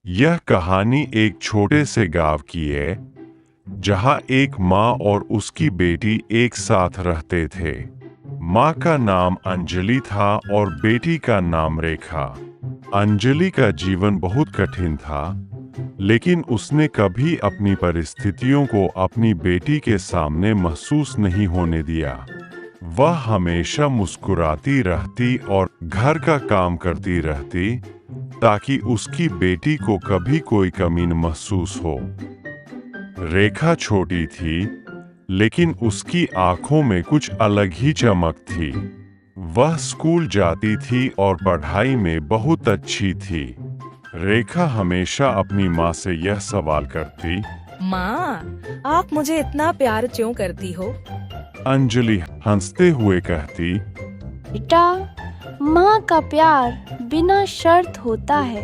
यह कहानी एक छोटे से गांव की है जहां एक माँ और उसकी बेटी एक साथ रहते थे। माँ का नाम अंजलि था और बेटी का नाम रेखा। अंजलि का जीवन बहुत कठिन था, लेकिन उसने कभी अपनी परिस्थितियों को अपनी बेटी के सामने महसूस नहीं होने दिया। वह हमेशा मुस्कुराती रहती और घर का काम करती रहती ताकि उसकी बेटी को कभी कोई कमी न महसूस हो। रेखा छोटी थी, लेकिन उसकी आंखों में कुछ अलग ही चमक थी। वह स्कूल जाती थी और पढ़ाई में बहुत अच्छी थी। रेखा हमेशा अपनी माँ से यह सवाल करती, माँ, आप मुझे इतना प्यार क्यों करती हो? अंजलि हंसते हुए कहती, बेटा, माँ का प्यार बिना शर्त होता है,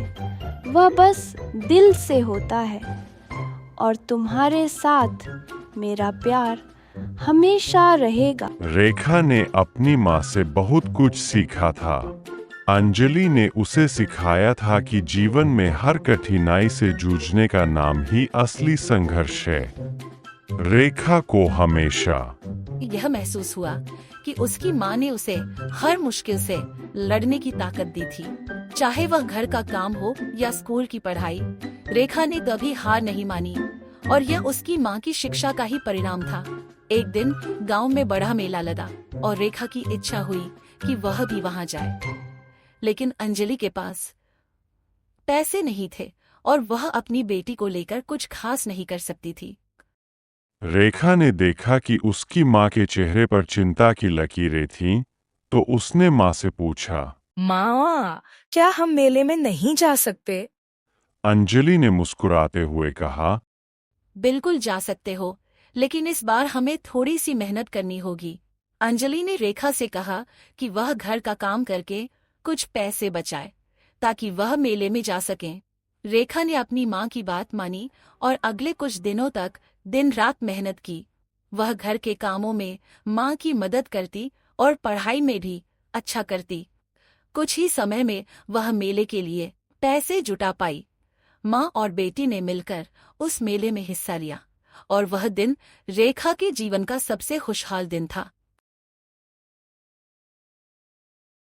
वह बस दिल से होता है। और तुम्हारे साथ मेरा प्यार हमेशा रहेगा। रेखा ने अपनी माँ से बहुत कुछ सीखा था। अंजलि ने उसे सिखाया था कि जीवन में हर कठिनाई से जूझने का नाम ही असली संघर्ष है। रेखा को हमेशा यह महसूस हुआ कि उसकी माँ ने उसे हर मुश्किल से लड़ने की ताकत दी थी, चाहे वह घर का काम हो या स्कूल की पढ़ाई। रेखा ने कभी हार नहीं मानी और यह उसकी माँ की शिक्षा का ही परिणाम था। एक दिन गांव में बड़ा मेला लगा और रेखा की इच्छा हुई कि वह भी वहां जाए, लेकिन अंजलि के पास पैसे नहीं थे और वह अपनी बेटी को लेकर कुछ खास नहीं कर सकती थी। रेखा ने देखा कि उसकी माँ के चेहरे पर चिंता की लकीरें थीं, तो उसने माँ से पूछा, माँ, क्या हम मेले में नहीं जा सकते? अंजलि ने मुस्कुराते हुए कहा, बिल्कुल जा सकते हो, लेकिन इस बार हमें थोड़ी सी मेहनत करनी होगी। अंजलि ने रेखा से कहा कि वह घर का काम करके कुछ पैसे बचाए ताकि वह मेले में जा सकें। रेखा ने अपनी माँ की बात मानी और अगले कुछ दिनों तक दिन रात मेहनत की। वह घर के कामों में माँ की मदद करती और पढ़ाई में भी अच्छा करती। कुछ ही समय में वह मेले के लिए पैसे जुटा पाई। माँ और बेटी ने मिलकर उस मेले में हिस्सा लिया और वह दिन रेखा के जीवन का सबसे खुशहाल दिन था।